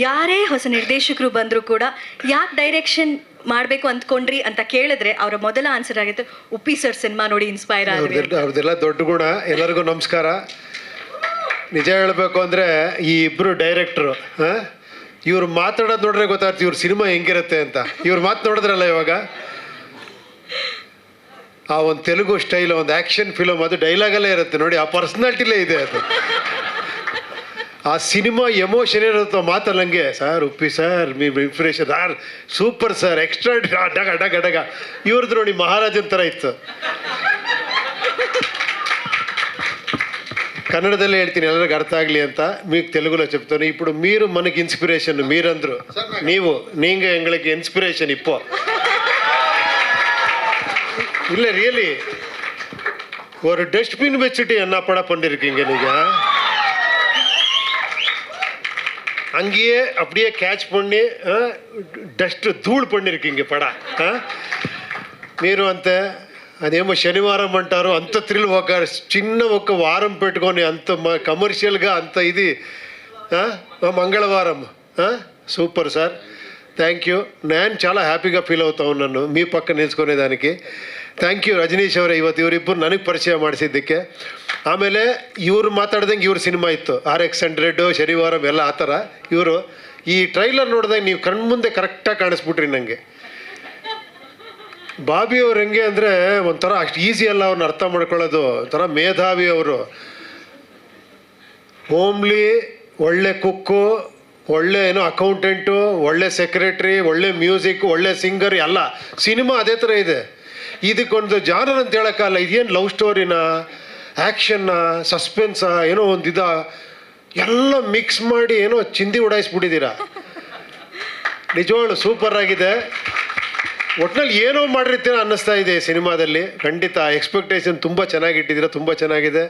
ಯಾರೇ ಹೊಸ ನಿರ್ದೇಶಕರು ಬಂದರೂ ಕೂಡ ಯಾಕೆ ಡೈರೆಕ್ಷನ್ ಮಾಡಬೇಕು ಅಂದ್ಕೊಂಡ್ರಿ ಅಂತ ಕೇಳಿದ್ರೆ ಅವರ ಮೊದಲ ಆನ್ಸರ್ ಆಗಿತ್ತು ಉಪ್ಪಿ ಸರ್ ಸಿನಿಮಾ ನೋಡಿ ಇನ್ಸ್ಪೈರ್ ಆಗಿದೆ. ಅವ್ರದ್ದೆಲ್ಲ ದೊಡ್ಡ ಗುಣ. ಎಲ್ಲರಿಗೂ ನಮಸ್ಕಾರ. ನಿಜ ಹೇಳಬೇಕು ಅಂದರೆ ಈ ಇಬ್ಬರು ಡೈರೆಕ್ಟ್ರು ಇವ್ರು ಮಾತಾಡೋದು ನೋಡ್ರೆ ಗೊತ್ತಾಗ್ತದೆ ಇವ್ರ ಸಿನಿಮಾ ಹೆಂಗಿರುತ್ತೆ ಅಂತ. ಇವ್ರು ಮಾತು ನೋಡಿದ್ರಲ್ಲ ಇವಾಗ, ಆ ಒಂದು ತೆಲುಗು ಸ್ಟೈಲ್, ಒಂದು ಆ್ಯಕ್ಷನ್ ಫಿಲಮ್, ಅದು ಡೈಲಾಗಲ್ಲೇ ಇರುತ್ತೆ ನೋಡಿ, ಆ ಪರ್ಸ್ನಾಲಿಟಿಲೇ ಇದೆ ಅದು. ಆ ಸಿನಿಮಾ ಎಮೋಷನ್ ಇರುತ್ತೋ ಮಾತಲ್ಲ ಹಂಗೆ. ಸರ್ ಉಪ್ಪಿ ಸರ್ మీ inspiration are super sir, extra ಡಗ ಡಗ ಡಗ. ಇವ್ರದ್ದು ನೋಡಿ ಮಹಾರಾಜನ್ ಥರ ಇತ್ತು. కన్నడదಲ್ಲే ಹೇಳ್ತೀನಿ ಎಲ್ಲರಿಗೂ ಅರ್ಥ ಆಗಲಿ ಅಂತ. మీకు తెలుగులో చెప్తాను. ఇప్పుడు మీరు మనకి ఇన్స్పిరేషన్, మీరందరూ நீங்க எங்களுக்கு இன்ஸ்பிரேஷன். இப்போ இல்லை ரியலி ஒரு டஸ்ட்பின் வச்சுட்டு என்ன படம் பண்ணிருக்கீங்க நீங்க. அங்கேயே அப்படியே கேட்ச் பண்ணி డస్ట్ ధూళి பண்ணிருக்கீங்க పడా. మీరు అంతే అదేమో శనివారం అంటారు, అంత థ్రిల్, ఒక చిన్న ఒక వారం పెట్టుకొని అంత కమర్షియల్గా అంత ఇది మంగళవారం. Super sir, thank you. నేను చాలా హ్యాపీగా ఫీల్ అవుతా ఉన్నాను మీ పక్క ನಿಲ್ಸ್ಕೊನೇದಾనికి. ಥ್ಯಾಂಕ್ ಯು ರಜನೀಶ್ ಅವರೇ, ಇವತ್ತು ಇವರಿಬ್ಬರು ನನಗೆ ಪರಿಚಯ ಮಾಡಿಸಿದ್ದಕ್ಕೆ. ಆಮೇಲೆ ಇವರು ಮಾತಾಡ್ದಂಗೆ ಇವ್ರ ಸಿನಿಮಾ ಇತ್ತು RX100, ಶನಿವಾರಂ ಎಲ್ಲ ಆ ಥರ. ಇವರು ಈ ಟ್ರೈಲರ್ ನೋಡಿದಾಗ ನೀವು ಕಣ್ಮುಂದೆ ಕರೆಕ್ಟಾಗಿ ಕಾಣಿಸ್ಬಿಟ್ರಿ ನನಗೆ. ಬಾಬಿ ಅವ್ರು ಹೆಂಗೆ ಅಂದರೆ ಒಂಥರ ಅಷ್ಟು ಈಸಿ ಅಲ್ಲ ಅವ್ರನ್ನ ಅರ್ಥ ಮಾಡ್ಕೊಳ್ಳೋದು. ಒಂಥರ ಮೇಧಾವಿ ಅವರು. ಹೋಮ್ಲಿ, ಒಳ್ಳೆ ಕುಕ್ಕು, ಒಳ್ಳೆ ಏನೋ ಅಕೌಂಟೆಂಟು, ಒಳ್ಳೆ ಸೆಕ್ರೆಟ್ರಿ, ಒಳ್ಳೆ ಮ್ಯೂಸಿಕ್, ಒಳ್ಳೆ ಸಿಂಗರ್ ಎಲ್ಲ. ಸಿನಿಮಾ ಅದೇ ಥರ ಇದೆ. ಇದಕ್ಕೊಂದು ಜಾನರ್ ಅಂತ ಹೇಳೋಕ್ಕಲ್ಲ. ಇದೇನು ಲವ್ ಸ್ಟೋರಿನಾ, ಆ್ಯಕ್ಷನ್ನ, ಸಸ್ಪೆನ್ಸಾ, ಏನೋ ಒಂದು ಎಲ್ಲ ಮಿಕ್ಸ್ ಮಾಡಿ ಏನೋ ಚಿಂದಿ ಉಡಾಯಿಸ್ಬಿಟ್ಟಿದ್ದೀರಾ. ನಿಜವಾಗ್ಲು ಸೂಪರ್ ಆಗಿದೆ. ಒಟ್ಟಿನಲ್ಲಿ ಏನೋ ಮಾಡಿರ್ತೀರ ಅನ್ನಿಸ್ತಾ ಇದೆ ಸಿನಿಮಾದಲ್ಲಿ. ಖಂಡಿತ ಎಕ್ಸ್ಪೆಕ್ಟೇಷನ್ ತುಂಬ ಚೆನ್ನಾಗಿಟ್ಟಿದ್ದೀರಾ, ತುಂಬ ಚೆನ್ನಾಗಿದೆ.